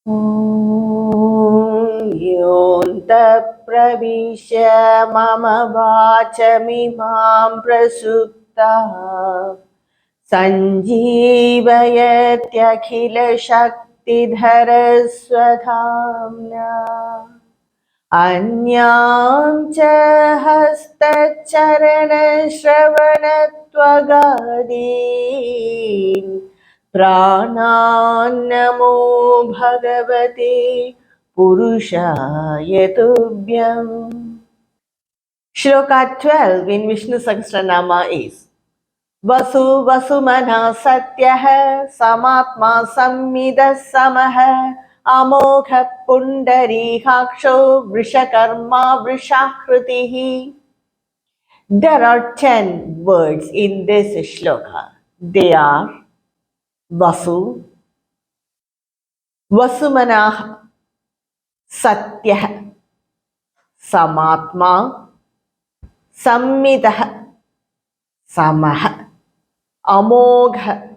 ॐ योऽन्तः प्रविश्य मम वाचमिमां प्रसुप्ताः सञ्जीवयत्यखिलशक्तिधरस्वधाम्ना अन्यां च हस्तचरणश्रवणत्वगादीन् प्राणान्नमो भगवते पुरुषाय तुभ्यम्. Shloka 12 in Vishnu Sahasranama is Vasu Vasumana Satyah Samatma Sammidah Samah Amogha Pundari Haksho Vrishakarma Vrishakritihi. There are 10 words in this shloka. They are Vasu, Vasumana Satyah, Samatma, Sammidah, Samah, Amogha,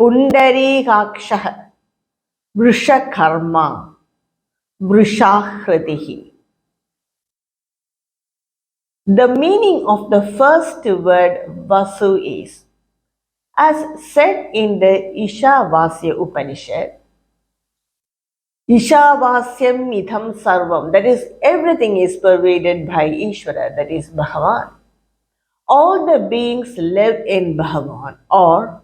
Pundarikakshah, Vrishakarma, Vrishakritihi. The meaning of the first word Vasu is, as said in the Ishavasya Upanishad, Ishavasyam itham sarvam, that is, everything is pervaded by Ishvara, that is Bhagavan. All the beings live in Bhagavan, or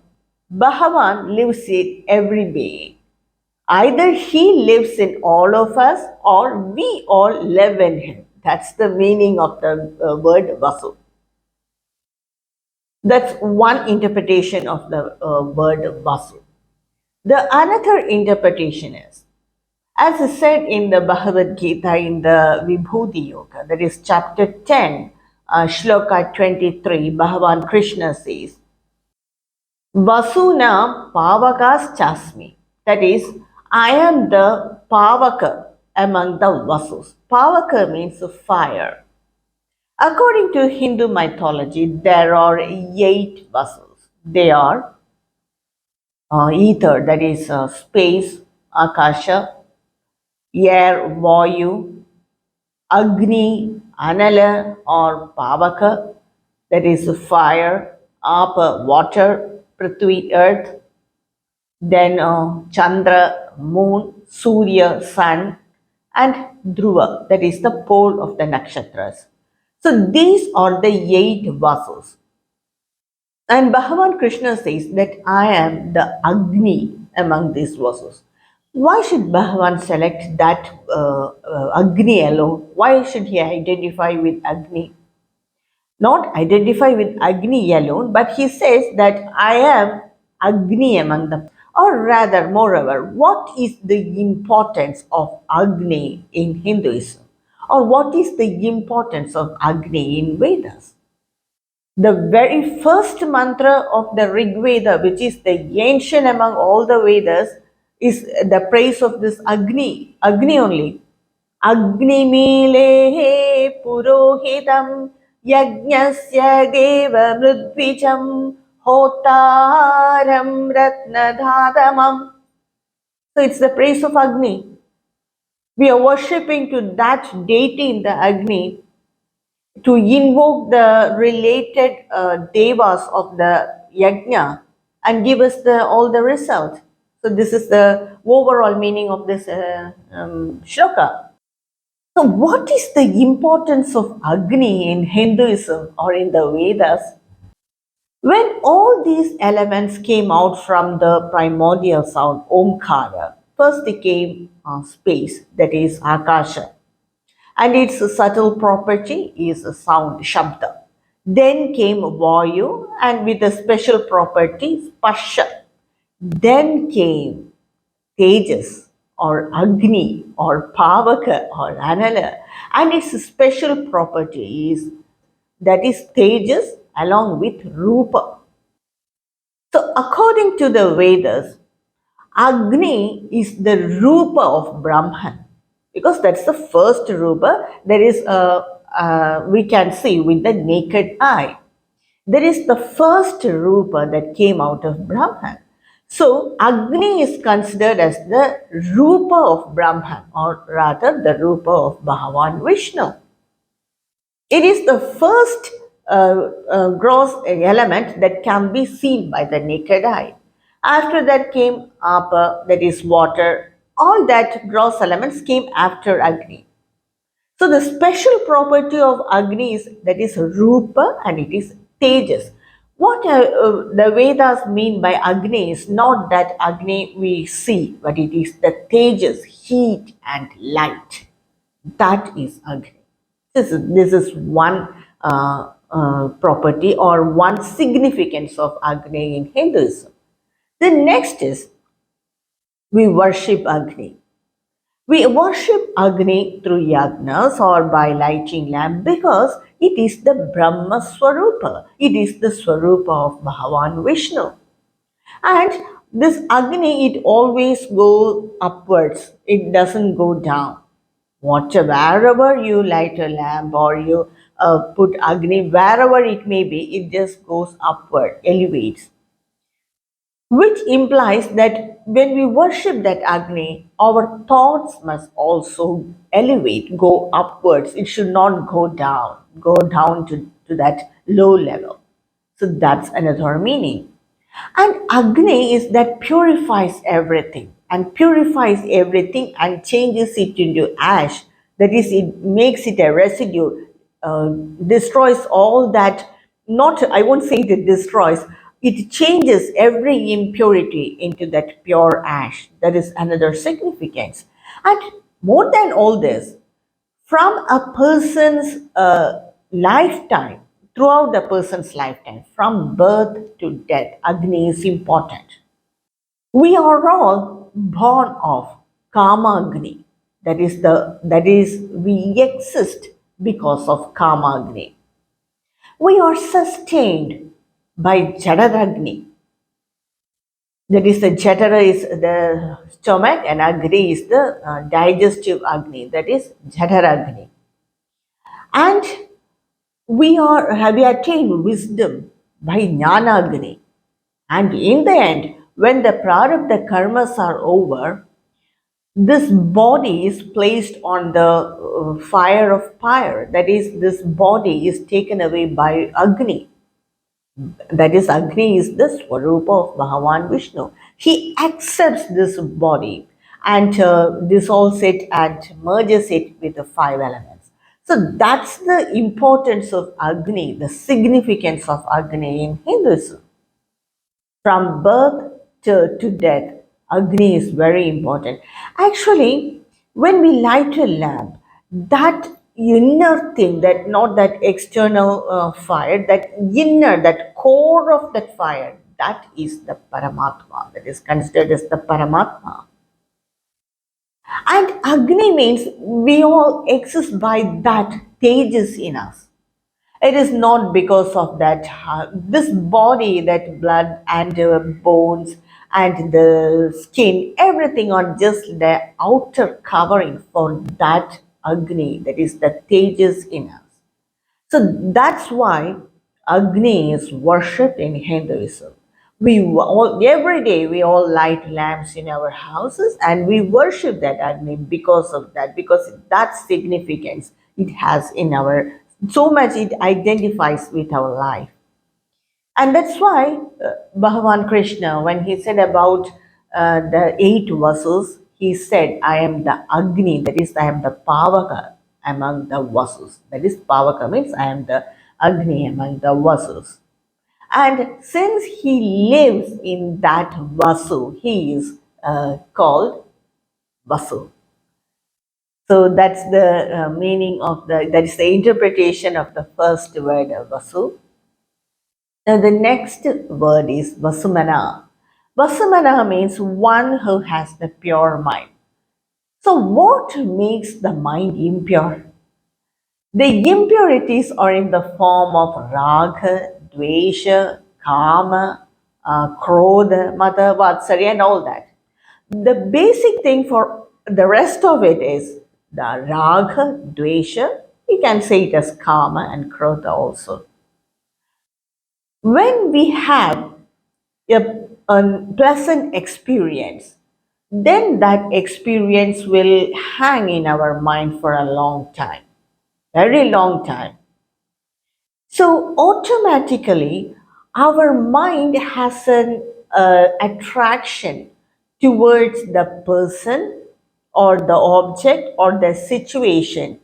Bhagavan lives in every being. Either he lives in all of us or we all live in him. That's the meaning of the word Vasu. That's one interpretation of the word Vasu. The another interpretation is, as is said in the Bhagavad Gita in the Vibhuti Yoga, that is chapter 10, Shloka 23, Bhagavan Krishna says, Vasuna Pavakas Chasmi. That is, I am the Pavaka among the Vasus. Pavaka means fire. According to Hindu mythology, there are 8 Vasus. They are ether, that is space, Akasha, air, Vayu, Agni, Anala or Pavaka, that is fire, Apa, water, Prithvi, earth, then Chandra, moon, Surya, sun, and Dhruva, that is the pole of the nakshatras. So these are the 8 Vasus. And Bhagavan Krishna says that I am the Agni among these Vasus. Why should Bhagavan select that Agni alone? Why should he identify with Agni? Not identify with Agni alone, but he says that I am Agni among them. Or rather, moreover, what is the importance of Agni in Hinduism? Or what is the importance of Agni in Vedas? The very first mantra of the Rig Veda, which is the ancient among all the Vedas, is the praise of this Agni, Agni only. Agni Milehe Purohitam Yajnasya Deva Mridvijam Hotaram Ratnadhadamam. So it's the praise of Agni. We are worshipping to that deity in the Agni to invoke the related devas of the yajna and give us all the result. So this is the overall meaning of this shloka. So what is the importance of Agni in Hinduism or in the Vedas? When all these elements came out from the primordial sound Omkara, first they came space, that is Akasha, and its subtle property is sound, Shabda. Then came Vayu, and with a special property, Sparsha. Then came Tejas or Agni or Pavaka or Anala, and its special property is, that is Tejas along with Rupa. So according to the Vedas, Agni is the Rupa of Brahman, because that's the first Rupa there is we can see with the naked eye. There is the first Rupa that came out of Brahman. So, Agni is considered as the Rupa of Brahman, or rather the Rupa of Bhagavan Vishnu. It is the first gross element that can be seen by the naked eye. After that came Apa, that is water. All that gross elements came after Agni. So the special property of Agni is that is Rupa and it is Tejas. What the Vedas mean by Agni is not that Agni we see, but it is the Tejas, heat and light. That is Agni. This is one property or one significance of Agni in Hinduism. The next is we worship Agni. We worship Agni through yagnas or by lighting lamp because it is the Brahma Swarupa. It is the Swarupa of Bhagavan Vishnu. And this Agni, it always goes upwards. It doesn't go down. Wherever you light a lamp or you put Agni, wherever it may be, it just goes upward, elevates, which implies that when we worship that Agni, our thoughts must also elevate, go upwards. It should not go down to that low level. So that's another meaning. And Agni is that purifies everything and changes it into ash. That is, it makes it a residue, uh, destroys all that, not, I won't say it destroys, it changes every impurity into that pure ash. That is another significance. And more than all this, from a person's lifetime, throughout the person's lifetime, from birth to death, Agni is important. We are all born of Kama Agni. That is we exist because of Kama Agni. We are sustained by Jadadagni. That is, the Jatara is the stomach and Agni is the digestive Agni. That is Jadaragni. And we attain wisdom by Jnanagni. And in the end, when the prarabdha karmas are over, this body is placed on the fire of fire. That is, this body is taken away by Agni. That is, Agni is the Swarupa of Bhagavan Vishnu. He accepts this body and dissolves it and merges it with the five elements. So that's the importance of Agni, the significance of Agni in Hinduism. From birth to death, Agni is very important. Actually, when we light a lamp, that inner thing, that not that external fire, that inner, that core of that fire, that is the Paramatma, that is considered as the Paramatma. And Agni means we all exist by that Tejas in us. It is not because of that, this body, that blood and bones and the skin, everything are just the outer covering for that Agni, that is the Tejas in us. So that's why Agni is worshipped in Hinduism. We all, every day we all light lamps in our houses and we worship that Agni because that significance it has in our, so much it identifies with our life. And that's why Bhagavan Krishna, when he said about the eight vasus, he said, I am the Agni, that is, I am the Pavaka among the vasus. That is, Pavaka means I am the Agni among the vasus. And since he lives in that vasu, he is called vasu. So that's the meaning of that is the interpretation of the first word vasu. Now, the next word is Vasumana. Vasumana means one who has the pure mind. So, what makes the mind impure? The impurities are in the form of raga, dvesha, kama, krodha, mata, vatsarya, and all that. The basic thing for the rest of it is the raga, dvesha. You can say it as kama and krodha also. When we have a a pleasant experience, then that experience will hang in our mind for a long time, very long time. So automatically, our mind has an attraction towards the person or the object or the situation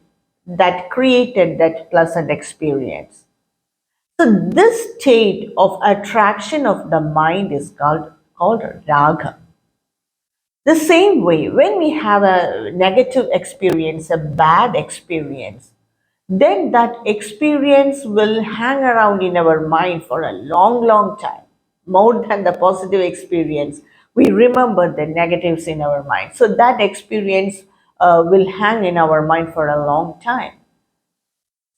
that created that pleasant experience. So this state of attraction of the mind is called raga. The same way, when we have a negative experience, a bad experience, then that experience will hang around in our mind for a long, long time, more than the positive experience. We remember the negatives in our mind. So that experience will hang in our mind for a long time.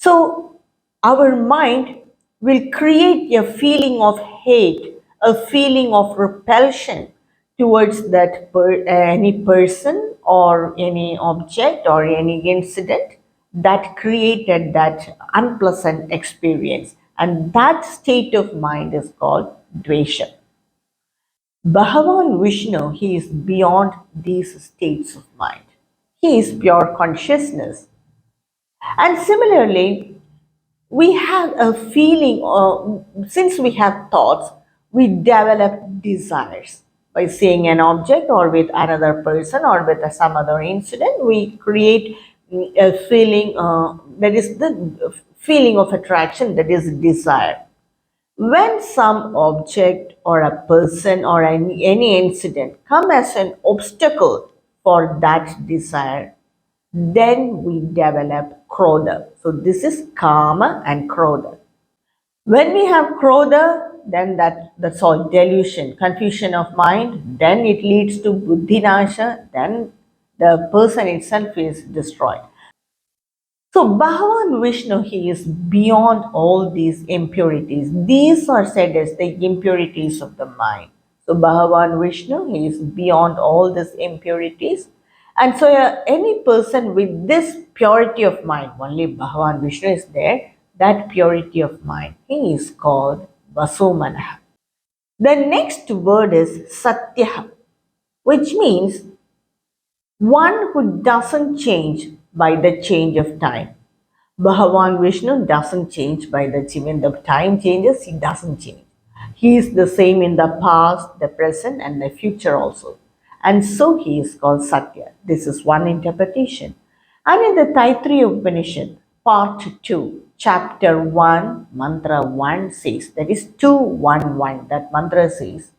So our mind will create a feeling of hate, a feeling of repulsion towards any person or any object or any incident that created that unpleasant experience. And that state of mind is called dvesha. Bhagavan Vishnu, he is beyond these states of mind. He is pure consciousness. And similarly, we have a feeling, since we have thoughts, we develop desires by seeing an object or with another person or with some other incident. We create a feeling, that is the feeling of attraction, that is desire. When some object or a person or any incident come as an obstacle for that desire, then we develop krodha. So this is kama and krodha. When we have krodha, then that's all delusion, confusion of mind, then it leads to buddhinasha, then the person itself is destroyed. So Bhagavan Vishnu, he is beyond all these impurities. These are said as the impurities of the mind. So Bhagavan Vishnu, he is beyond all these impurities. And so any person with this purity of mind, only Bhagavan Vishnu is there, that purity of mind, he is called Vasumana. The next word is Satya, which means one who doesn't change by the change of time. Bhagavan Vishnu doesn't change by the change. When the time changes, he doesn't change. He is the same in the past, the present, and the future also. And so he is called Satya. This is one interpretation. And in the Taittiriya Upanishad, part 2, chapter 1, mantra 1 says, that is 211, that mantra says,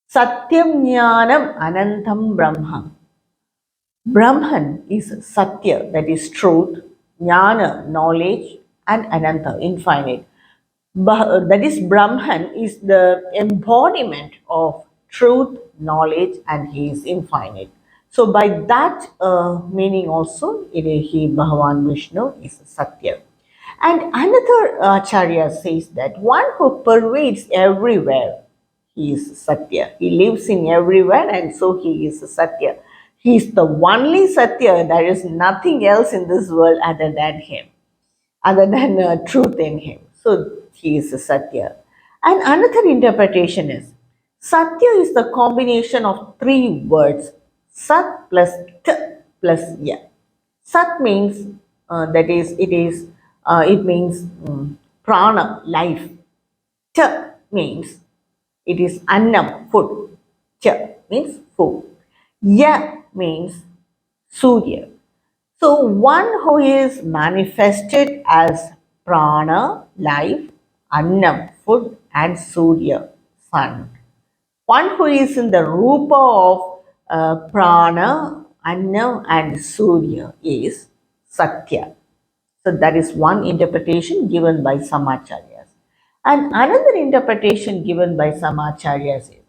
Satyam Jnanam Anantam Brahma. Brahman is Satya, that is truth, Jnana, knowledge, and Ananta, infinite. That is, Brahman is the embodiment of truth, knowledge, and he is infinite. So, by that meaning also, Bhagavan Vishnu is Satya. And another Acharya says that one who pervades everywhere, he is Satya. He lives in everywhere, and so he is Satya. He is the only Satya. There is nothing else in this world other than him, other than truth in him. So he is Satya. And another interpretation is Satya is the combination of three words, Sat plus T plus Ya. Sat means it means prana, life. T means it is annam, food. Ch means food. Ya means Surya. So one who is manifested as prana, life, annam, food, and Surya, sun. One who is in the rupa of prana, annam, and Surya is Satya. So that is one interpretation given by some acharyas. And another interpretation given by some acharyas is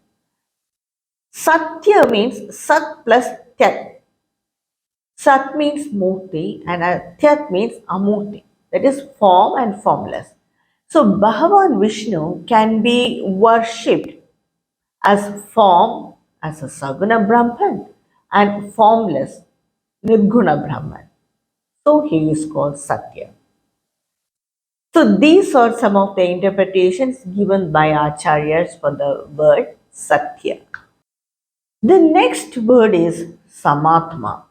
Satya means Sat plus Tyat. Sat means Murti and Tyat means Amurti. That is form and formless. So Bhagavan Vishnu can be worshipped as form, as a Saguna Brahman, and formless Nirguna Brahman. So he is called Satya. So these are some of the interpretations given by acharyas for the word Satya. The next word is Samatma.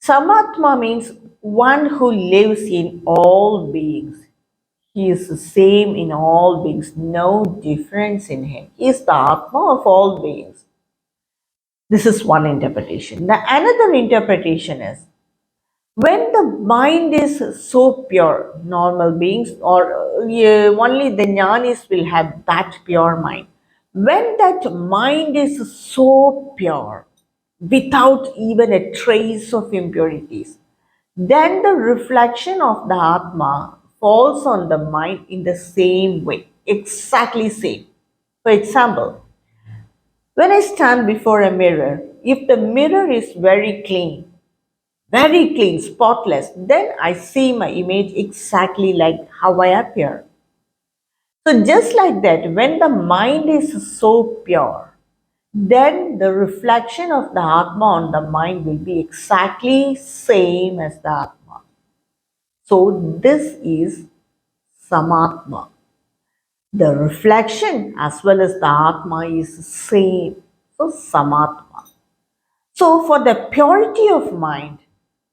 Samatma means one who lives in all beings. He is the same in all beings, no difference in him. He is the Atma of all beings. This is one interpretation. The another interpretation is when the mind is so pure, normal beings or only the jnanis will have that pure mind. When that mind is so pure, without even a trace of impurities, then the reflection of the Atma falls on the mind in the same way, exactly same. For example, when I stand before a mirror, if the mirror is very clean, spotless, then I see my image exactly like how I appear. So, just like that, when the mind is so pure, then the reflection of the Atma on the mind will be exactly same as the Atma. So, this is Samatma. The reflection as well as the Atma is same. So, Samatma. So, for the purity of mind,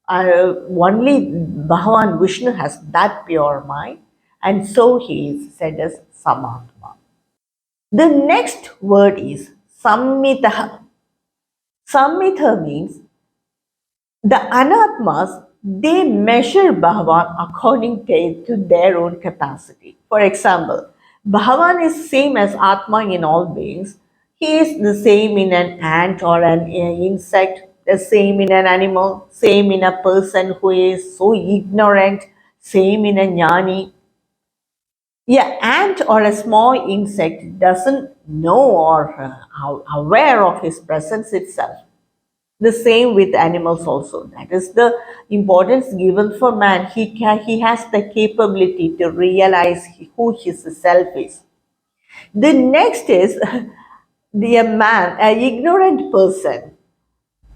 only Bhagavan Vishnu has that pure mind, and so he is said as Samatma. The next word is Sammitaha. Sammita means the Anatmas, they measure Bhagavan according to their own capacity. For example, Bhagavan is same as Atma in all beings. He is the same in an ant or an insect, the same in an animal, same in a person who is so ignorant, same in a jnani. Yeah, ant or a small insect doesn't know or aware of his presence itself. The same with animals also. That is the importance given for man. He has the capability to realize who his self is. The next is the a man, an ignorant person.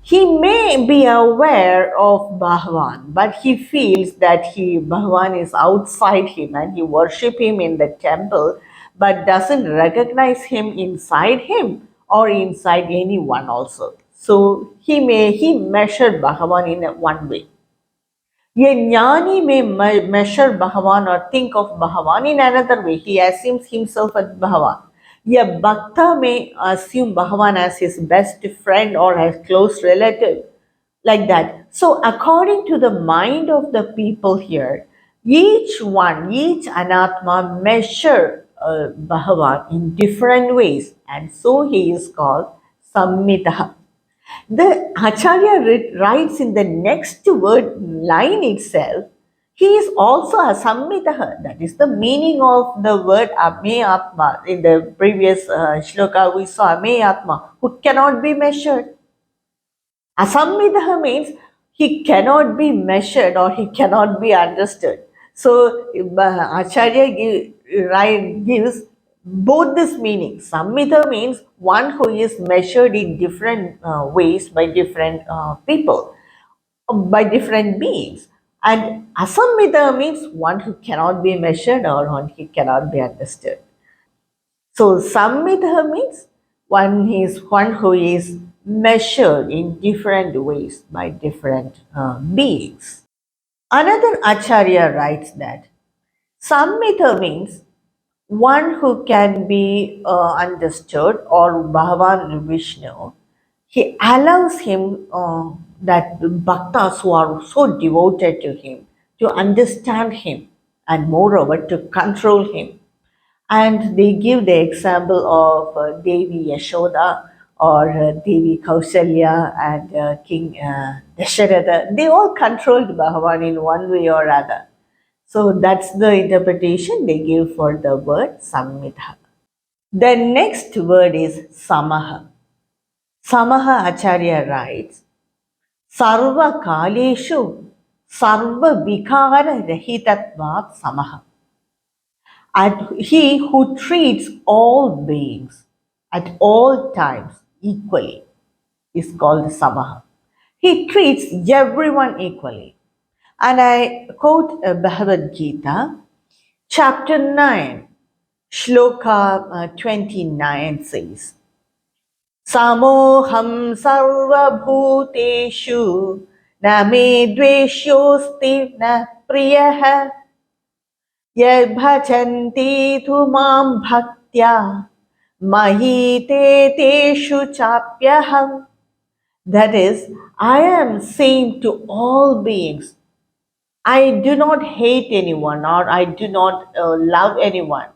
He may be aware of Bhagavan, but he feels that Bhagavan is outside him and he worship him in the temple, but doesn't recognize him inside him or inside anyone also. So he measured Bhagavan in one way. A jnani may measure Bhagavan or think of Bhagavan in another way. He assumes himself as Bhagavan. A bhakta may assume Bhagavan as his best friend or as close relative, like that. So, according to the mind of the people here, each anatma measure Bhagavan in different ways, and so he is called Sammitaha. The Acharya writes in the next word line itself, he is also a sammitaha. That is the meaning of the word Ameyatma. In the previous shloka, we saw Ameyatma, who cannot be measured. Asammidaha means he cannot be measured or he cannot be understood. So Acharya gives both this meaning. Sammita means one who is measured in different ways by different people, by different beings. And asammita means one who cannot be measured or one who cannot be understood. So Sammita means one who is measured in different ways by different beings. Another Acharya writes that Sammita means one who can be understood, or Bhagavan Vishnu. He allows him that bhaktas who are so devoted to him to understand him and moreover to control him. And they give the example of Devi Yashoda or Devi Kausalya and King Dasharatha. They all controlled Bhagavan in one way or other. So that's the interpretation they give for the word Sammita. The next word is Samaha. Samaha Acharya writes, Sarva Kaleshu Sarva Vikara Rahitatvat Samaha. And he who treats all beings at all times equally is called Samaha. He treats everyone equally. And I quote Bhagavad Gita, chapter 9, Shloka 29 says, Samoham sarvabhuteshu na me dveshyosti na priyaha yad bhajanti tu mam bhaktya mahi te teshu chapyaham. That is, I am same to all beings. I do not hate anyone or I do not love anyone.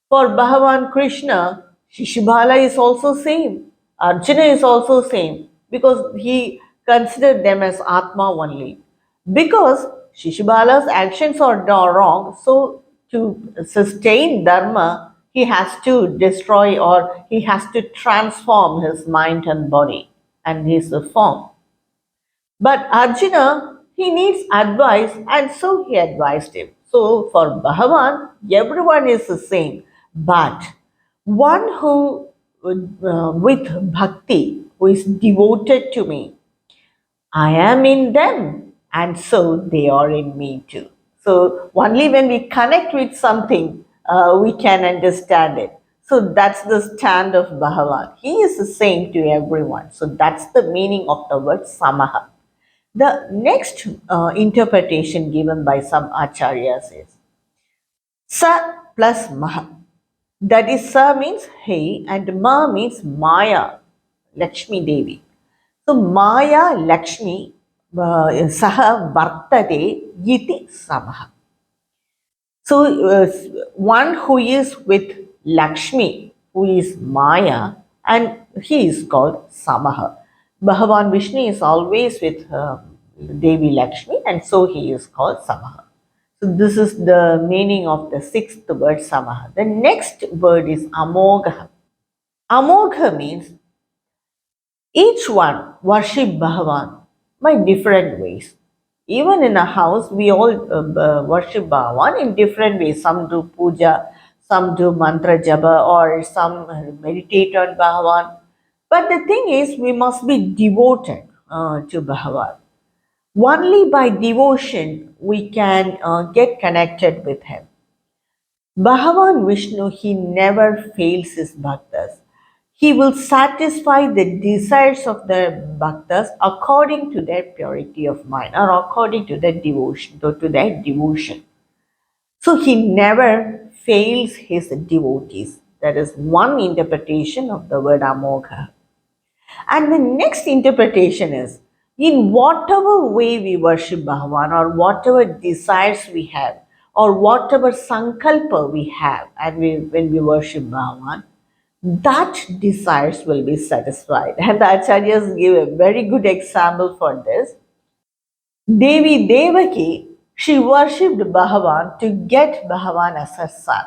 For Bhagavan Krishna, Shishibala is also same. Arjuna is also same because he considered them as Atma only. Because Shishibala's actions are wrong, so to sustain Dharma, he has to destroy or he has to transform his mind and body and his form. But Arjuna, he needs advice, and so he advised him. So for Bhagavan, everyone is the same. But one who, with bhakti, who is devoted to me, I am in them, and so they are in me too. So only when we connect with something, we can understand it. So that's the stand of Bhagavan. He is the same to everyone. So that's the meaning of the word samaha. The next interpretation given by some acharyas is Sa plus Maha. That is, Sa means he and Ma means Maya, Lakshmi Devi. So Maya Lakshmi Saha Vartate Yiti Samaha. So one who is with Lakshmi, who is Maya, and he is called Samaha. Bhagavan Vishnu is always with Devi Lakshmi, and so he is called Samaha. So this is the meaning of the sixth word Samaha. The next word is Amogha. Amogha means each one worship Bhagavan by different ways. Even in a house, we all worship Bhagavan in different ways. Some do puja, some do mantra japa, or some meditate on Bhagavan. But the thing is, we must be devoted to Bhagavan. Only by devotion we can get connected with Him. Bhagavan Vishnu, he never fails his bhaktas. He will satisfy the desires of the bhaktas according to their purity of mind or according to their devotion, to their devotion. So he never fails his devotees. That is one interpretation of the word Amogha. And the next interpretation is in whatever way we worship Bhagavan or whatever desires we have or whatever sankalpa we have and when we worship Bhagavan, that desires will be satisfied. And the acharyas give a very good example for this. Devi Devaki, she worshipped Bhagavan to get Bhagavan as her son.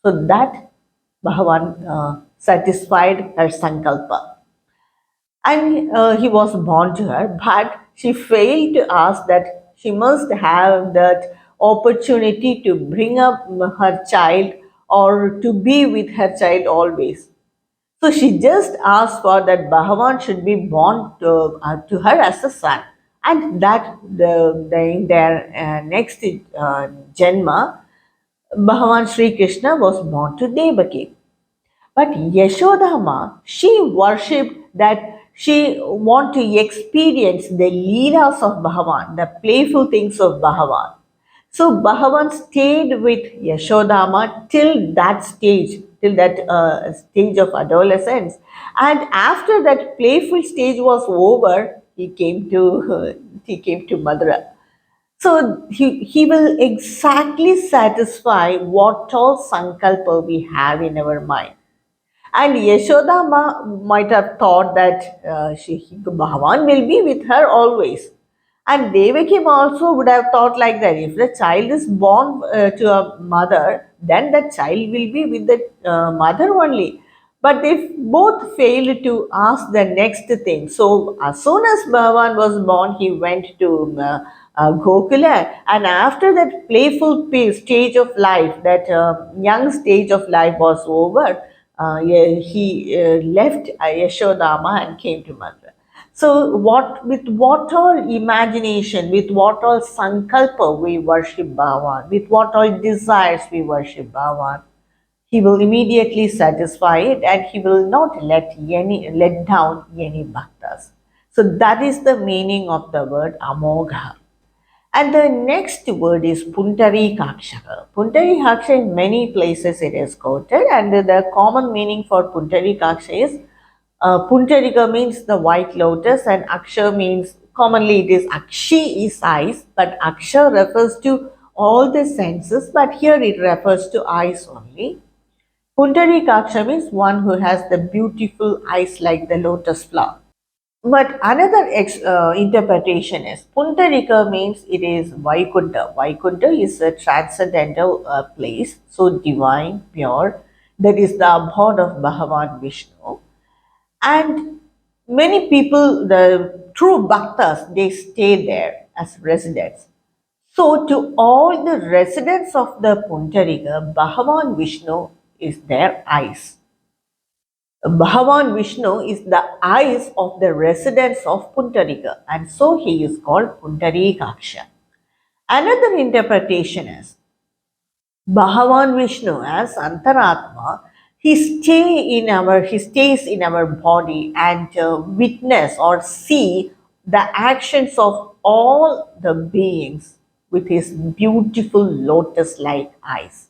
So that Bhagavan satisfied her sankalpa. And he was born to her, but she failed to ask that she must have that opportunity to bring up her child or to be with her child always. So she just asked for that Bhagavan should be born to her as a son, and that in their next Janma, Bhagavan Sri Krishna was born to Devaki. But Yashodama, she worshipped that she want to experience the leelas of Bhagavan, the playful things of Bhagavan. So Bhagavan stayed with Yashodama till that stage, till that stage of adolescence. And after that playful stage was over, he came to Madura. So he will exactly satisfy what all sankalpa we have in our mind. And Yashoda might have thought that Bhagavan will be with her always. And Devaki also would have thought like that. If the child is born to a mother, then the child will be with the mother only. But they both failed to ask the next thing. So as soon as Bhagavan was born, he went to Gokula. And after that playful stage of life, that young stage of life was over, he left Yashodama and came to Mathura. So, with what all imagination, with what all sankalpa we worship Bhagavan, with what all desires we worship Bhagavan, He will immediately satisfy it and he will not let down any bhaktas. So that is the meaning of the word Amogha. And the next word is Puntarikaksha. Puntarikaksha in many places it is quoted, and the common meaning for Puntarikaksha is Puntarika means the white lotus, and Aksha means commonly it is Akshi is eyes, but Aksha refers to all the senses, but here it refers to eyes only. Pundarikaksha means one who has the beautiful eyes like the lotus flower. But another interpretation is Pundarika means it is Vaikunta. Vaikunta is a transcendental place, so divine, pure. That is the abode of Bhagavan Vishnu. And many people, the true bhaktas, they stay there as residents. So, to all the residents of the Puntarika, Bhagavan Vishnu is their eyes. Bhagavan Vishnu is the eyes of the residents of Puntarika, and so he is called Puntarikaksha. Another interpretation is Bhagavan Vishnu as Antaratma, he stays in our body and witness or see the actions of all the beings with his beautiful lotus-like eyes.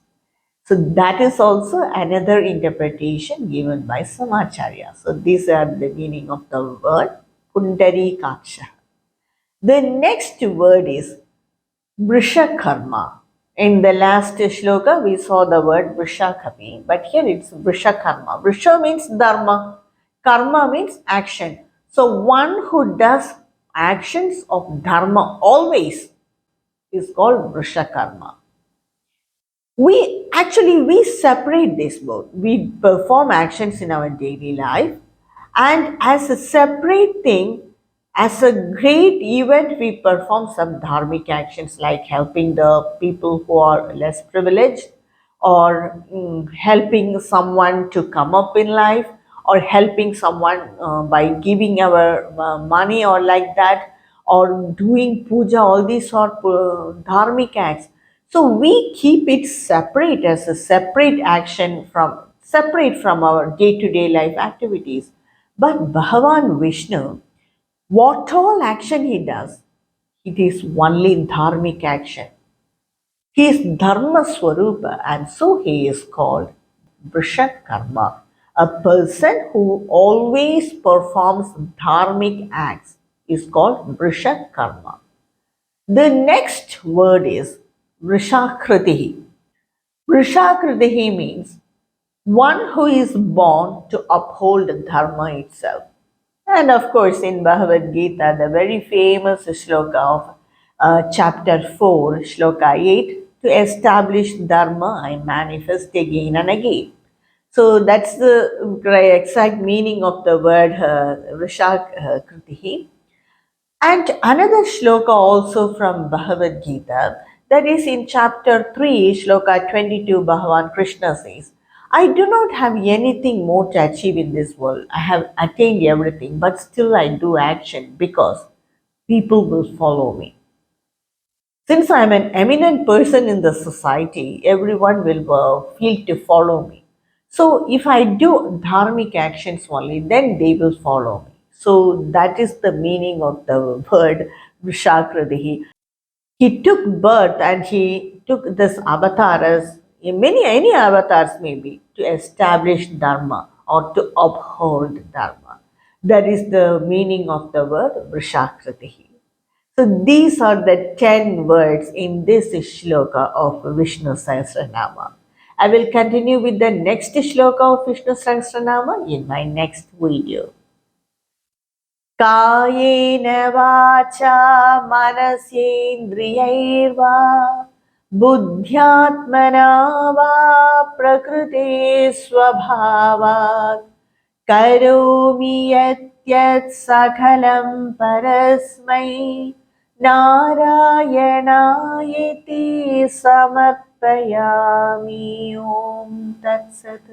So that is also another interpretation given by Samacharya. So these are the meaning of the word Pundarikaksha. The next word is Vrishakarma. In the last shloka, we saw the word Vrishakami, but here it's Vrishakarma. Vrisha means dharma, karma means action. So one who does actions of dharma always is called Vrishakarma. We separate this both. We perform actions in our daily life, and as a separate thing, as a great event, we perform some dharmic actions like helping the people who are less privileged, or helping someone to come up in life, or helping someone by giving our money or like that, or doing puja. All these are dharmic acts. So we keep it separate as a separate from our day-to-day life activities. But Bhagavan Vishnu, what all action he does, it is only dharmic action. He is Dharma Swarupa, and so he is called Vrishakarma, a person who always performs dharmic acts is called Vrishakarma. The next word is Vrishakritihi. Vrishakritihi means one who is born to uphold Dharma itself. And of course, in Bhagavad Gita, the very famous shloka of chapter 4, shloka 8, to establish Dharma, I manifest again and again. So that's the exact meaning of the word Vrishakritihi. And another shloka also from Bhagavad Gita, that is in chapter 3, shloka 22, Bhagavan Krishna says, I do not have anything more to achieve in this world. I have attained everything, but still I do action because people will follow me. Since I am an eminent person in the society, everyone will feel to follow me. So if I do dharmic actions only, then they will follow me. So that is the meaning of the word Vrishakritihi. He took birth and he took this avatar as any avatars maybe to establish dharma or to uphold dharma. That is the meaning of the word Vrishakritihi. So these are the 10 words in this shloka of Vishnu Sahasranama. I will continue with the next shloka of Vishnu Sahasranama in my next video. कायेन वाचा मनसेन्द्रियैर्वा बुद्ध्यात्मना वा प्रकृते स्वभावात् करोमि यत् सकलं परस्मै नारायणायेति समर्पयामि ॐ तत्सत्